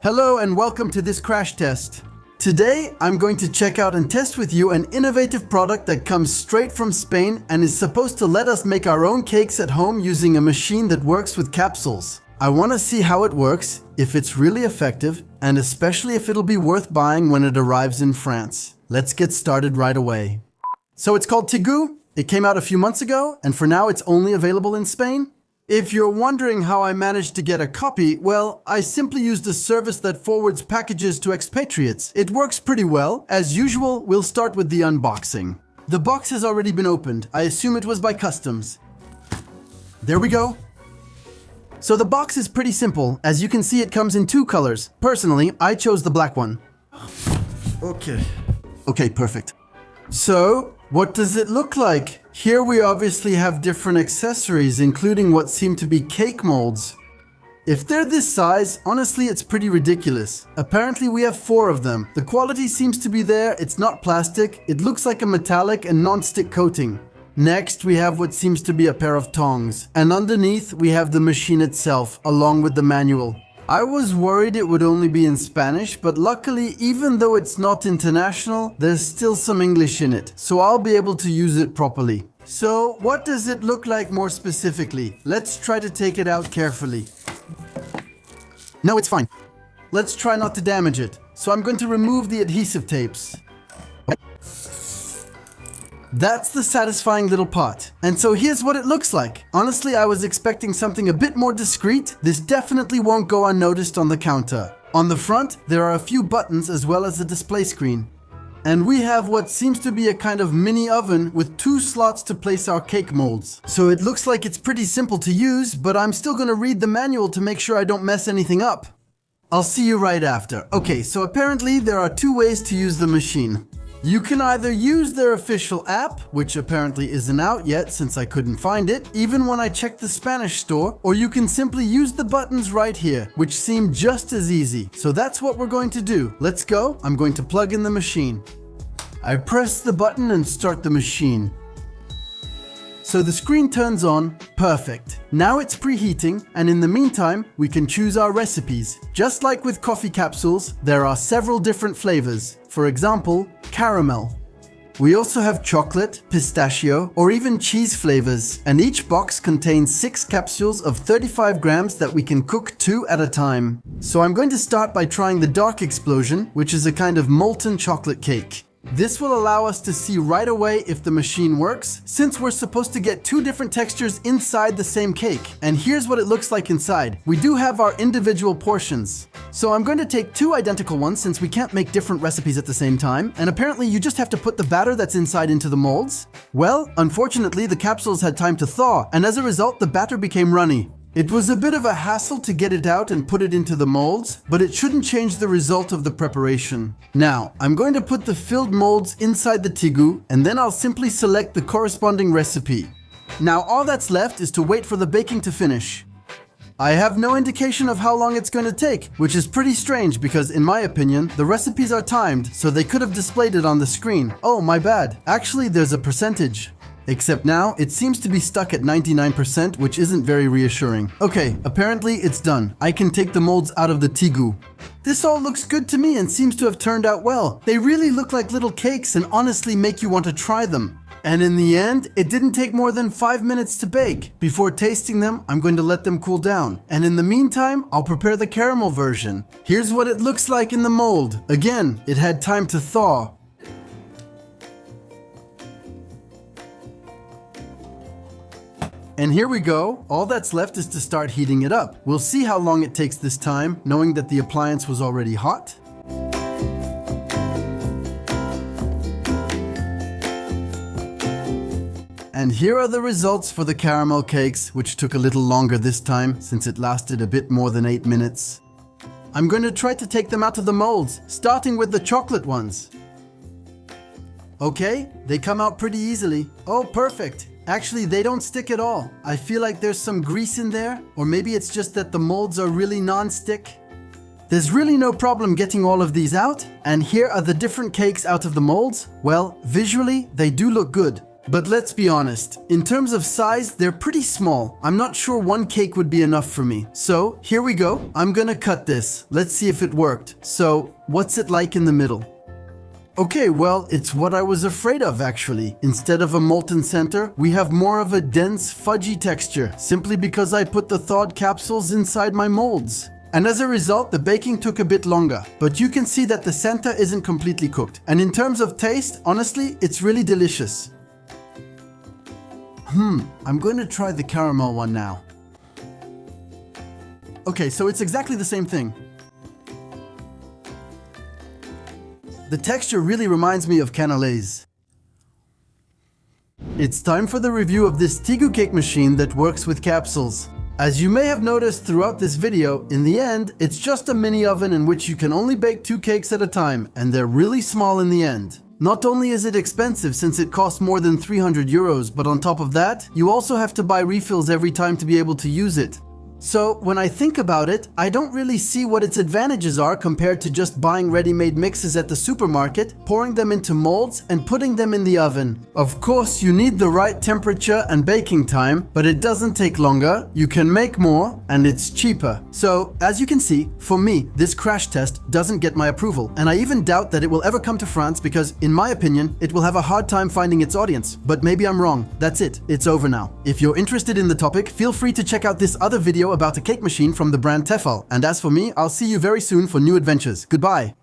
Hello and welcome to this crash test. Today, I'm going to check out and test with you an innovative product that comes straight from Spain and is supposed to let us make our own cakes at home using a machine that works with capsules. I want to see how it works, if it's really effective, and especially if it'll be worth buying when it arrives in France. Let's get started right away. So it's called Tigoo. It came out a few months ago, and for now it's only available in Spain. If you're wondering how I managed to get a copy, well, I simply used a service that forwards packages to expatriates. It works pretty well. As usual, we'll start with the unboxing. The box has already been opened. I assume it was by customs. There we go. So the box is pretty simple. As you can see, it comes in two colors. Personally, I chose the black one. Okay, perfect. So, what does it look like? Here we obviously have different accessories, including what seem to be cake molds. If they're this size, honestly it's pretty ridiculous. Apparently we have 4 of them. The quality seems to be there, it's not plastic, it looks like a metallic and non-stick coating. Next we have what seems to be a pair of tongs. And underneath we have the machine itself, along with the manual. I was worried it would only be in Spanish, but luckily, even though it's not international, there's still some English in it, so I'll be able to use it properly. So, what does it look like more specifically? Let's try to take it out carefully. No, it's fine. Let's try not to damage it. So I'm going to remove the adhesive tapes. That's the satisfying little pot. And so here's what it looks like. Honestly, I was expecting something a bit more discreet. This definitely won't go unnoticed on the counter. On the front, there are a few buttons as well as a display screen. And we have what seems to be a kind of mini oven with 2 slots to place our cake molds. So it looks like it's pretty simple to use, but I'm still going to read the manual to make sure I don't mess anything up. I'll see you right after. Okay, so apparently there are 2 ways to use the machine. You can either use their official app, which apparently isn't out yet since I couldn't find it, even when I checked the Spanish store, or you can simply use the buttons right here, which seem just as easy. So that's what we're going to do. Let's go. I'm going to plug in the machine. I press the button and start the machine. So the screen turns on. Perfect. Now it's preheating, and in the meantime, we can choose our recipes. Just like with coffee capsules, there are several different flavors. For example, caramel. We also have chocolate, pistachio, or even cheese flavors, and each box contains 6 capsules of 35 grams that we can cook 2 at a time. So I'm going to start by trying the dark explosion, which is a kind of molten chocolate cake. This will allow us to see right away if the machine works, since we're supposed to get 2 different textures inside the same cake. And here's what it looks like inside. We do have our individual portions. So I'm going to take 2 identical ones since we can't make different recipes at the same time, and apparently you just have to put the batter that's inside into the molds. Well, unfortunately the capsules had time to thaw, and as a result the batter became runny. It was a bit of a hassle to get it out and put it into the molds, but it shouldn't change the result of the preparation. Now, I'm going to put the filled molds inside the Tigoo, and then I'll simply select the corresponding recipe. Now all that's left is to wait for the baking to finish. I have no indication of how long it's going to take, which is pretty strange because in my opinion, the recipes are timed, so they could have displayed it on the screen. Oh, my bad. Actually, there's a percentage. Except now, it seems to be stuck at 99%, which isn't very reassuring. Okay, apparently it's done. I can take the molds out of the Tigoo. This all looks good to me and seems to have turned out well. They really look like little cakes and honestly make you want to try them. And in the end, it didn't take more than 5 minutes to bake. Before tasting them, I'm going to let them cool down. And in the meantime, I'll prepare the caramel version. Here's what it looks like in the mold. Again, it had time to thaw. And here we go. All that's left is to start heating it up. We'll see how long it takes this time, knowing that the appliance was already hot. And here are the results for the caramel cakes, which took a little longer this time, since it lasted a bit more than 8 minutes. I'm going to try to take them out of the molds, starting with the chocolate ones. Okay, they come out pretty easily. Oh, perfect. Actually, they don't stick at all. I feel like there's some grease in there, or maybe it's just that the molds are really non-stick. There's really no problem getting all of these out, and here are the different cakes out of the molds. Well, visually, they do look good. But let's be honest, in terms of size, they're pretty small. I'm not sure one cake would be enough for me. So here we go. I'm gonna cut this. Let's see if it worked. So what's it like in the middle? Okay, well, it's what I was afraid of actually. Instead of a molten center, we have more of a dense, fudgy texture, simply because I put the thawed capsules inside my molds. And as a result, the baking took a bit longer. But you can see that the center isn't completely cooked. And in terms of taste, honestly, it's really delicious. I'm going to try the caramel one now. Okay, so it's exactly the same thing. The texture really reminds me of cannelés. It's time for the review of this Tigoo cake machine that works with capsules. As you may have noticed throughout this video, in the end, it's just a mini oven in which you can only bake 2 cakes at a time, and they're really small in the end. Not only is it expensive since it costs more than 300 euros, but on top of that, you also have to buy refills every time to be able to use it. So when I think about it, I don't really see what its advantages are compared to just buying ready-made mixes at the supermarket, pouring them into molds and putting them in the oven. Of course, you need the right temperature and baking time, but it doesn't take longer, you can make more, and it's cheaper. So, as you can see, for me, this crash test doesn't get my approval, and I even doubt that it will ever come to France because, in my opinion, it will have a hard time finding its audience. But maybe I'm wrong. That's it. It's over now. If you're interested in the topic, feel free to check out this other video about a cake machine from the brand Tefal. And as for me, I'll see you very soon for new adventures. Goodbye!